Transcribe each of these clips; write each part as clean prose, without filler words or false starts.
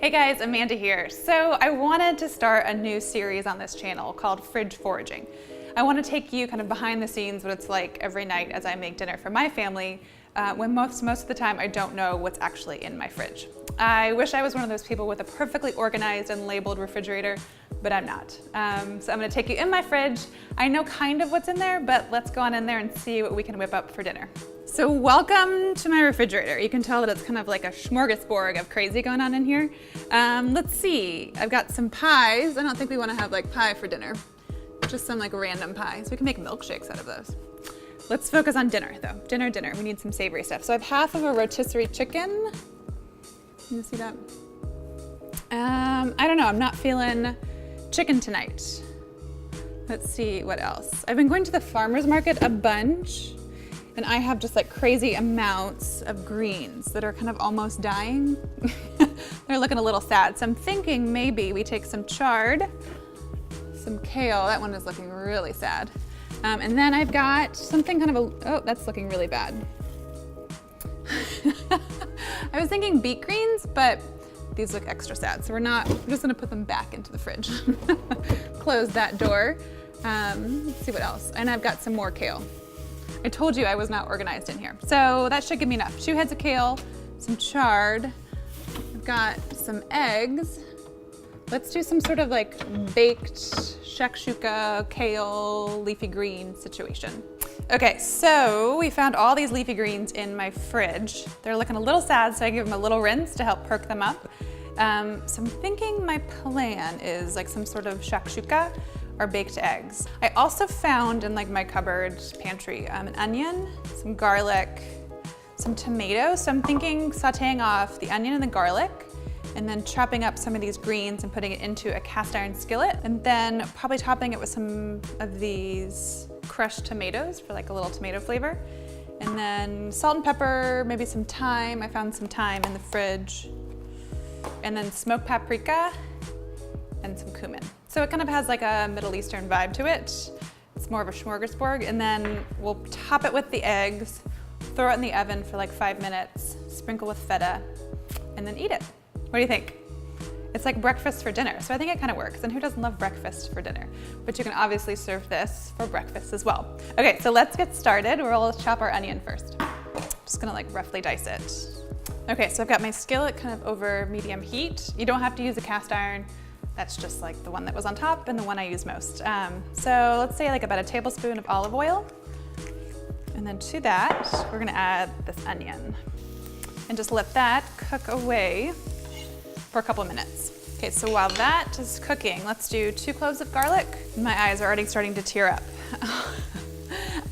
Hey guys, Amanda here. So I wanted to start a new series on this channel called Fridge Foraging. I want to take you kind of behind the scenes what it's like every night as I make dinner for my family when most of the time I don't know what's actually in my fridge. I wish I was one of those people with a perfectly organized and labeled refrigerator, but I'm not. So I'm going to take you in my fridge. I know kind of what's in there, but let's go on in there and see what we can whip up for dinner. So welcome to my refrigerator. You can tell that it's kind of like a smorgasbord of crazy going on in here. Let's see, I've got some pies. I don't think we want to have like pie for dinner, just some like random pies. We can make milkshakes out of those. Let's focus on dinner though. Dinner. We need some savory stuff. So I have half of a rotisserie chicken. You see that? I don't know, I'm not feeling chicken tonight. Let's see what else. I've been going to the farmer's market a bunch. And I have just like crazy amounts of greens that are kind of almost dying. They're looking a little sad. So I'm thinking maybe we take some chard, some kale. That one is looking really sad. And then I've got something kind of oh, that's looking really bad. I was thinking beet greens, but these look extra sad. So we're just gonna put them back into the fridge. Close that door. Let's see what else. And I've got some more kale. I told you I was not organized in here. So that should give me enough. 2 heads of kale, some chard. I've got some eggs. Let's do some sort of like baked shakshuka, kale, leafy green situation. Okay, so we found all these leafy greens in my fridge. They're looking a little sad, so I give them a little rinse to help perk them up. So I'm thinking my plan is like some sort of shakshuka or baked eggs. I also found in like my cupboard pantry an onion, some garlic, some tomatoes. So I'm thinking sauteing off the onion and the garlic and then chopping up some of these greens and putting it into a cast iron skillet and then probably topping it with some of these crushed tomatoes for like a little tomato flavor. And then salt and pepper, maybe some thyme. I found some thyme in the fridge. And then smoked paprika and some cumin. So it kind of has like a Middle Eastern vibe to it. It's more of a smorgasbord. And then we'll top it with the eggs, throw it in the oven for like 5 minutes, sprinkle with feta, and then eat it. What do you think? It's like breakfast for dinner, so I think it kind of works. And who doesn't love breakfast for dinner? But you can obviously serve this for breakfast as well. Okay, so let's get started. We'll chop our onion first. Just gonna like roughly dice it. Okay, so I've got my skillet kind of over medium heat. You don't have to use a cast iron. That's just like the one that was on top and the one I use most. So let's say like about a tablespoon of olive oil. And then to that, we're gonna add this onion and just let that cook away for a couple of minutes. Okay, so while that is cooking, let's do 2 cloves of garlic. My eyes are already starting to tear up.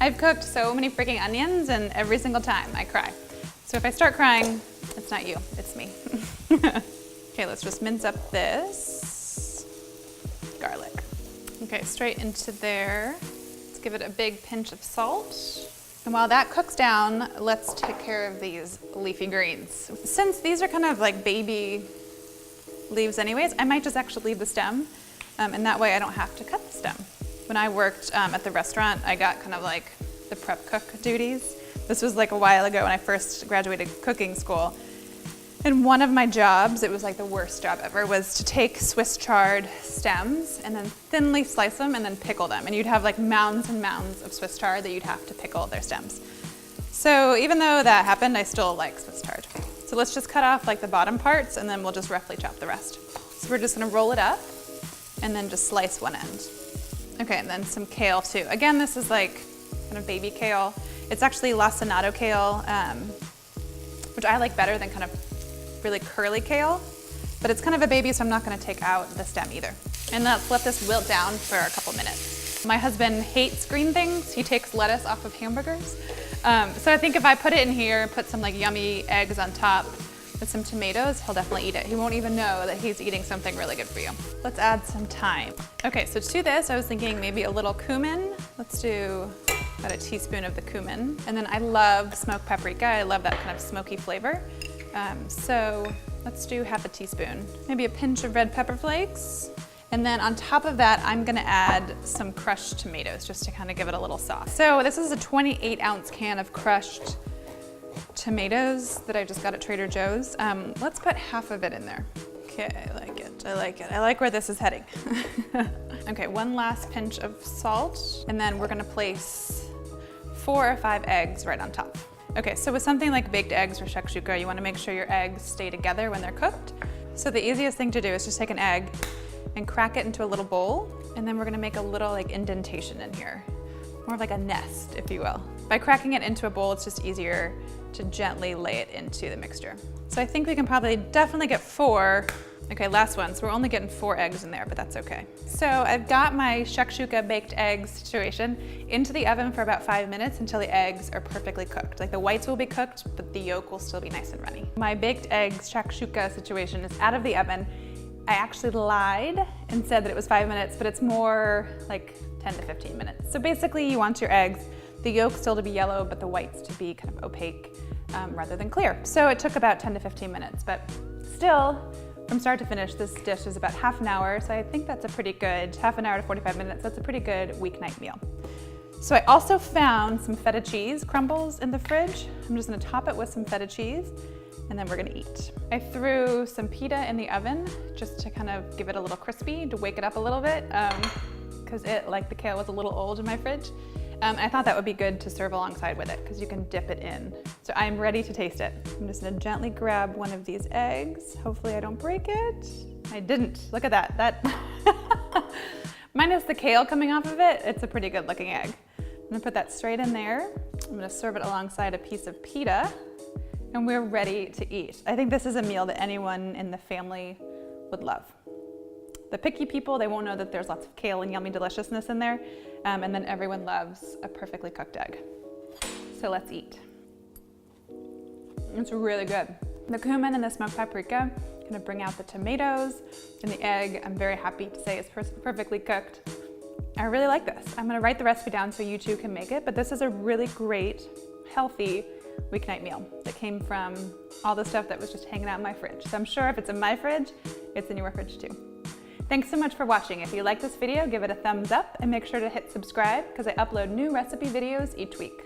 I've cooked so many freaking onions and every single time I cry. So if I start crying, it's not you, it's me. Okay, let's just mince up this garlic. Okay, straight into there. Let's give it a big pinch of salt. And while that cooks down, let's take care of these leafy greens. Since these are kind of like baby leaves anyways, I might just actually leave the stem, and that way I don't have to cut the stem. When I worked at the restaurant, I got kind of like the prep cook duties. This was like a while ago when I first graduated cooking school. And one of my jobs, it was like the worst job ever, was to take Swiss chard stems and then thinly slice them and then pickle them. And you'd have like mounds and mounds of Swiss chard that you'd have to pickle their stems. So even though that happened, I still like Swiss chard. So let's just cut off like the bottom parts and then we'll just roughly chop the rest. So we're just gonna roll it up and then just slice one end. Okay, and then some kale too. Again, this is like kind of baby kale. It's actually lacinato kale, which I like better than kind of really curly kale, but it's kind of a baby, so I'm not gonna take out the stem either. And let's let this wilt down for a couple minutes. My husband hates green things. He takes lettuce off of hamburgers. So I think if I put it in here, put some like yummy eggs on top with some tomatoes, he'll definitely eat it. He won't even know that he's eating something really good for you. Let's add some thyme. Okay, so to this, I was thinking maybe a little cumin. Let's do about a teaspoon of the cumin. And then I love smoked paprika. I love that kind of smoky flavor. So let's do half a teaspoon. Maybe a pinch of red pepper flakes. And then on top of that, I'm gonna add some crushed tomatoes just to kind of give it a little sauce. So this is a 28-ounce can of crushed tomatoes that I just got at Trader Joe's. Let's put half of it in there. Okay, I like it, I like it. I like where this is heading. Okay, one last pinch of salt, and then we're gonna place 4 or 5 eggs right on top. Okay, so with something like baked eggs or shakshuka, you wanna make sure your eggs stay together when they're cooked. So the easiest thing to do is just take an egg and crack it into a little bowl, and then we're gonna make a little like indentation in here. More of like a nest, if you will. By cracking it into a bowl, it's just easier to gently lay it into the mixture. So I think we can probably definitely get 4. Okay, last one. So we're only getting 4 eggs in there, but that's okay. So I've got my shakshuka baked eggs situation into the oven for about 5 minutes until the eggs are perfectly cooked. Like the whites will be cooked, but the yolk will still be nice and runny. My baked eggs shakshuka situation is out of the oven. I actually lied and said that it was 5 minutes, but it's more like 10 to 15 minutes. So basically you want your eggs, the yolk still to be yellow, but the whites to be kind of opaque rather than clear. So it took about 10 to 15 minutes, but still, from start to finish, this dish is about half an hour. So I think that's a pretty good, half an hour to 45 minutes, that's a pretty good weeknight meal. So I also found some feta cheese crumbles in the fridge. I'm just gonna top it with some feta cheese, and then we're gonna eat. I threw some pita in the oven just to kind of give it a little crispy, to wake it up a little bit, because it, like the kale, was a little old in my fridge. I thought that would be good to serve alongside with it because you can dip it in. So I'm ready to taste it. I'm just gonna gently grab one of these eggs. Hopefully I don't break it. I didn't, look at that. Minus the kale coming off of it, it's a pretty good looking egg. I'm gonna put that straight in there. I'm gonna serve it alongside a piece of pita, and we're ready to eat. I think this is a meal that anyone in the family would love. The picky people, they won't know that there's lots of kale and yummy deliciousness in there, and then everyone loves a perfectly cooked egg. So let's eat. It's really good. The cumin and the smoked paprika kind of bring out the tomatoes, and the egg, I'm very happy to say, is perfectly cooked. I really like this. I'm gonna write the recipe down so you too can make it, but this is a really great, healthy weeknight meal that came from all the stuff that was just hanging out in my fridge. So I'm sure if it's in my fridge, it's in your fridge too. Thanks so much for watching. If you like this video, give it a thumbs up and make sure to hit subscribe because I upload new recipe videos each week.